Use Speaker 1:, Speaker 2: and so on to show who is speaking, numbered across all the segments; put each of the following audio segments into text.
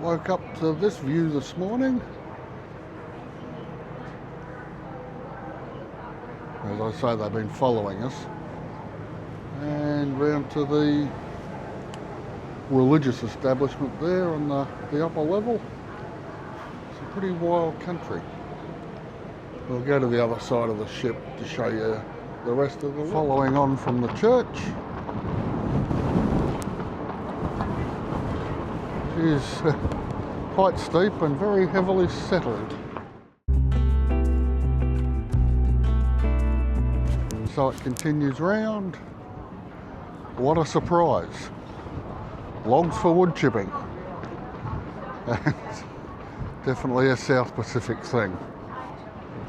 Speaker 1: Woke up to this view this morning. As I say, they've been following us. And round to the religious establishment there on the upper level. It's a pretty wild country. We'll go to the other side of the ship to show you the rest of the following on from the church. It is quite steep and very heavily settled. So it continues round. What a surprise. Logs for wood chipping. And definitely a South Pacific thing.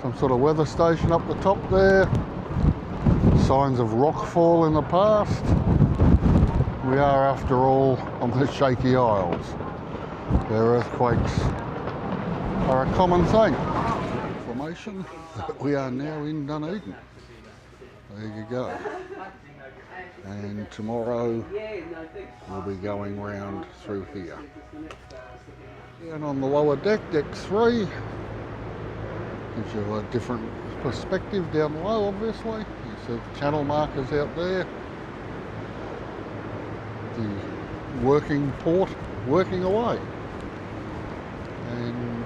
Speaker 1: Some sort of weather station up the top there. Signs of rockfall in the past. We are, after all, on the Shaky Isles, where earthquakes are a common thing. Information that we are now in Dunedin. There you go. And tomorrow we'll be going round through here. And on the lower deck, deck 3, gives you a different perspective down below, obviously. You see the channel markers out there. The working port working away. And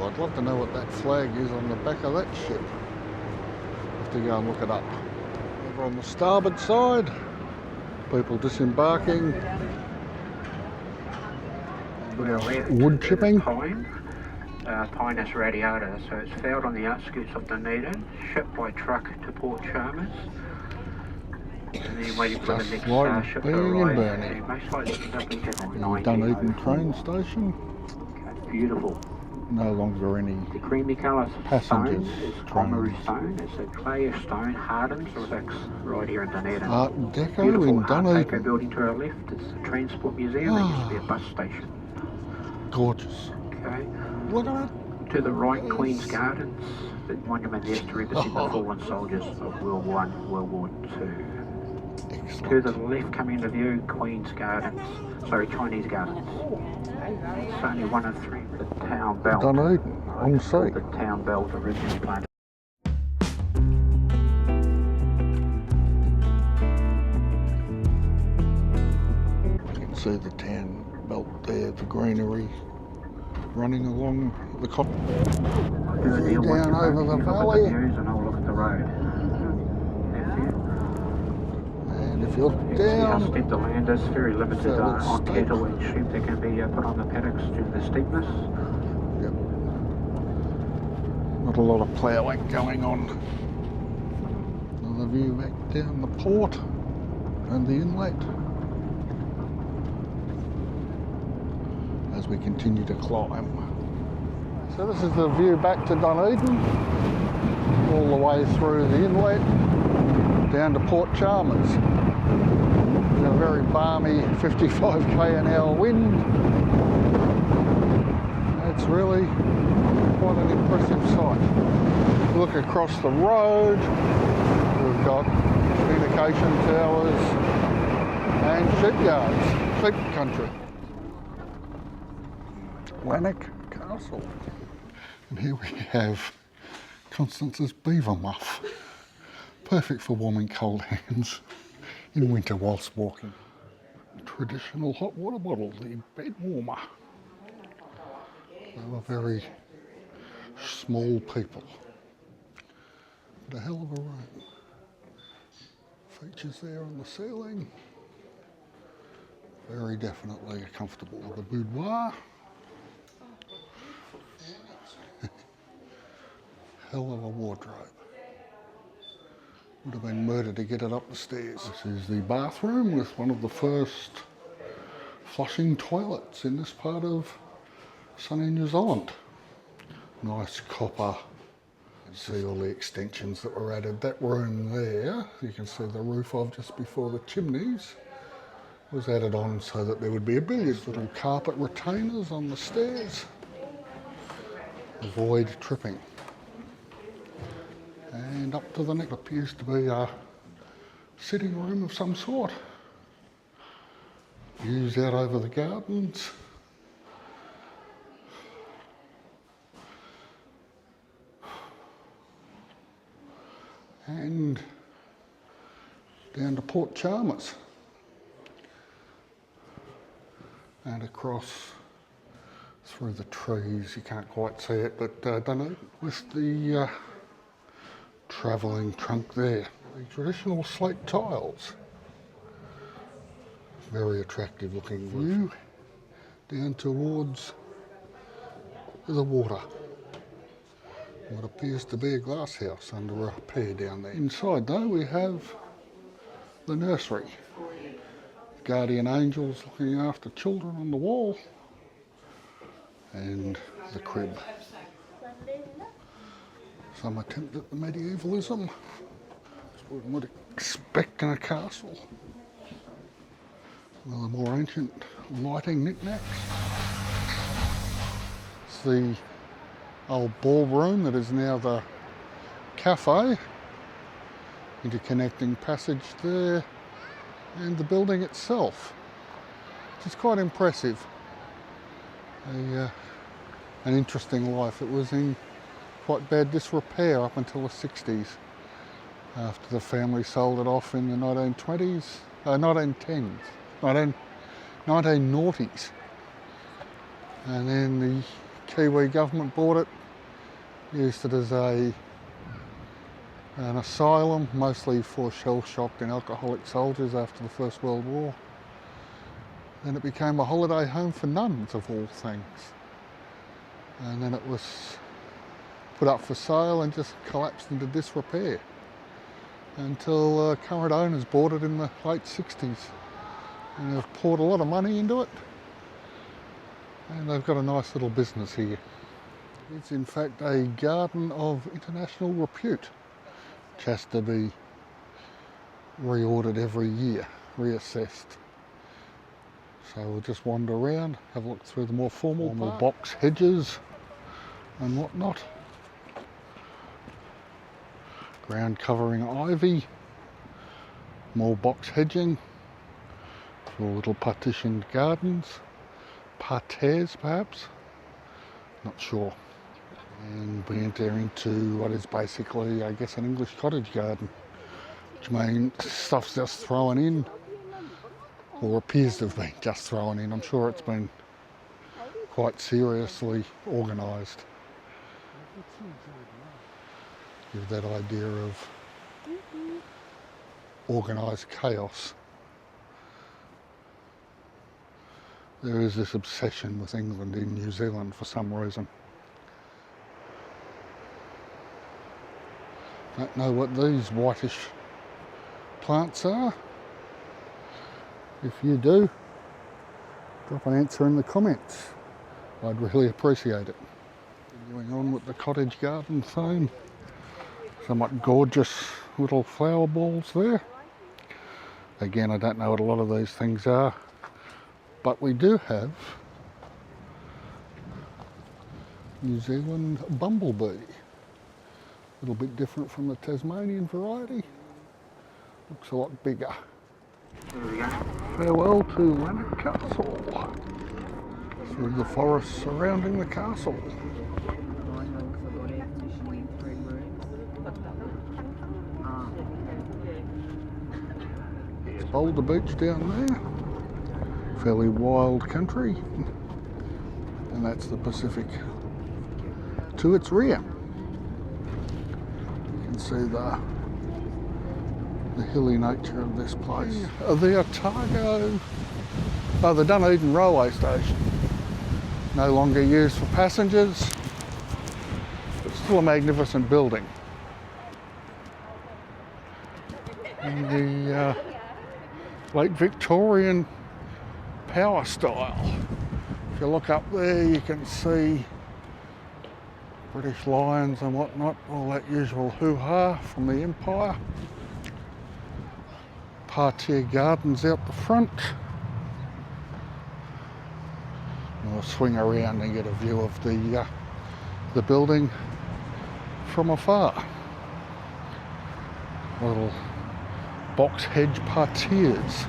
Speaker 1: I'd love to know what that flag is on the back of that ship. Have to go and look it up. Over on the starboard side, people disembarking. Wood chipping.
Speaker 2: Pinus radiata, so it's found on the outskirts of Dunedin, shipped by truck to Port Chalmers, and then waiting for the next ship to arrive. And most likely end up in
Speaker 1: Dunedin train station.
Speaker 2: Okay, beautiful.
Speaker 1: No longer any
Speaker 2: the creamy colour
Speaker 1: passengers.
Speaker 2: Stone is Comaru stone. It's a clayish stone, hardened, so it's right here in Dunedin.
Speaker 1: Art Deco
Speaker 2: beautiful
Speaker 1: in Dunedin.
Speaker 2: Deco building to our left. It's a transport museum. It used to be a bus station.
Speaker 1: Gorgeous.
Speaker 2: Okay.
Speaker 1: Look at it.
Speaker 2: To the right, Queen's Gardens. The monument there is to represent the fallen soldiers of World War I, World War II.
Speaker 1: Excellent.
Speaker 2: To the left, coming into view, Queen's Gardens. Sorry, Chinese Gardens. It's only one of three. The town belt.
Speaker 1: Dunedin, on sea.
Speaker 2: The town belt originally planted.
Speaker 1: You can see the town belt there, the greenery running along the down over the valley.
Speaker 2: And I'll look at the road.
Speaker 1: And if you look down,
Speaker 2: how steep the land is, very limited on cattle and sheep that can be put on the paddocks due to the steepness.
Speaker 1: Yep. Not a lot of ploughing going on. Another view back down the port and the inlet as we continue to climb. So this is the view back to Dunedin, all the way through the inlet down to Port Chalmers. We've got a very balmy 55 km/h wind. It's really quite an impressive sight. Look across the road, we've got communication towers and shipyards, sheep country. Larnach Castle. And here we have Constance's beaver muff. Perfect for warming cold hands in winter whilst walking. Traditional hot water bottle, the bed warmer. They were very small people. But a hell of a room. Features there on the ceiling. Very definitely comfortable. The boudoir. Hell of a wardrobe. Would have been murder to get it up the stairs. This is the bathroom with one of the first flushing toilets in this part of sunny New Zealand. Nice copper. See all the extensions that were added. That room there, you can see the roof of just before the chimneys, was added on so that there would be a billiard. Little carpet retainers on the stairs. Avoid tripping. And up to the neck appears to be a sitting room of some sort. Views out over the gardens. And down to Port Chalmers. And across through the trees, you can't quite see it, but Dunedin with the travelling trunk there. The traditional slate tiles. Very attractive looking view down towards the water. What appears to be a glass house under a pier down there. Inside though we have the nursery. Guardian angels looking after children on the wall. And the crib. Some attempt at the medievalism. That's what one would expect in a castle. One of the more ancient lighting knickknacks. It's the old ballroom that is now the cafe. Interconnecting passage there. And the building itself, which is quite impressive. An interesting life. It was in quite bad disrepair up until the 60s, after the family sold it off in the 1920s, 1910s, 1990s. And then the Kiwi government bought it, used it as an asylum, mostly for shell-shocked and alcoholic soldiers after the First World War. Then it became a holiday home for nuns, of all things. And then it was put up for sale and just collapsed into disrepair until current owners bought it in the late 60s. And they've poured a lot of money into it. And they've got a nice little business here. It's in fact a garden of international repute, which has to be reordered every year, reassessed. So we'll just wander around, have a look through the more formal box hedges and whatnot. Ground covering ivy, more box hedging, for little partitioned gardens, parterres perhaps, not sure. And we enter into what is basically, I guess, an English cottage garden, which means stuff's just thrown in, or appears to have been just thrown in. I'm sure it's been quite seriously organised. Give that idea of organised chaos. There is this obsession with England in New Zealand for some reason. Don't know what these whitish plants are. If you do, drop an answer in the comments. I'd really appreciate it. Continuing on with the cottage garden theme. Somewhat gorgeous little flower balls there. Again, I don't know what a lot of these things are, but we do have New Zealand bumblebee. A little bit different from the Tasmanian variety. Looks a lot bigger. Farewell to Larnach Castle. Through the forest surrounding the castle. It's Boulder Beach down there. Fairly wild country. And that's the Pacific to its rear. You can see the hilly nature of this place. The Otago, the Dunedin railway station, no longer used for passengers, but still a magnificent building. And the late Victorian power style. If you look up there, you can see British lions and whatnot, all that usual hoo-ha from the Empire. Parterre gardens out the front. We'll swing around and get a view of the building from afar. Little box hedge parterres.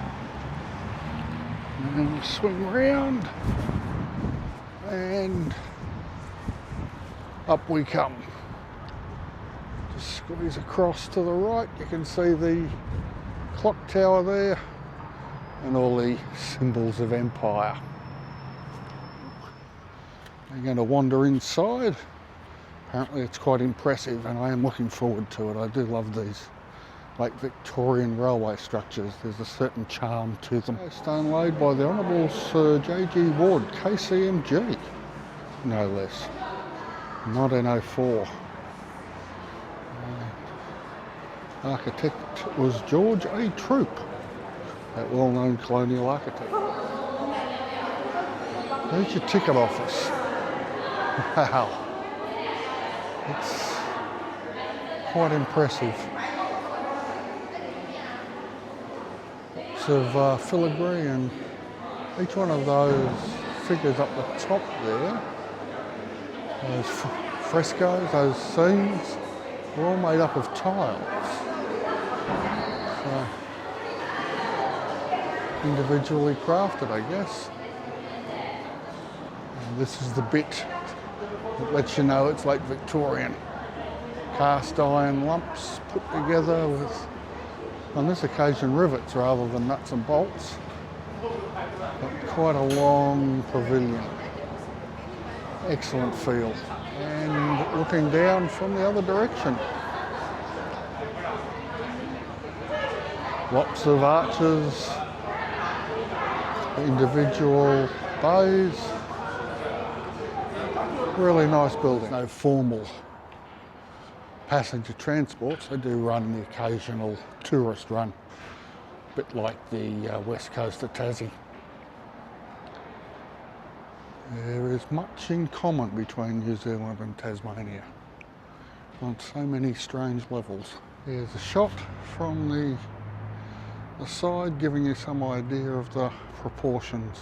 Speaker 1: And then we swing round and up we come. Just squeeze across to the right. You can see the clock tower there and all the symbols of empire. I'm going to wander inside. Apparently it's quite impressive and I am looking forward to it. I do love these late Victorian railway structures. There's a certain charm to them. Stone laid by the Honourable Sir J.G. Ward, KCMG, no less, 1904. Architect was George A. Troop, that well-known colonial architect. There's your ticket office. Wow, it's quite impressive. Lots of filigree, and each one of those figures up the top there, those frescoes, those scenes, are all made up of tiles. So, individually crafted, I guess. And this is the bit that lets you know it's late Victorian. Cast iron lumps put together with, on this occasion, rivets rather than nuts and bolts. But quite a long pavilion. Excellent feel. And looking down from the other direction. Lots of arches, individual bays. Really nice building. No formal passenger transports. They do run the occasional tourist run, a bit like the west coast of Tassie. There is much in common between New Zealand and Tasmania on so many strange levels. Here's a shot from the side, giving you some idea of the proportions.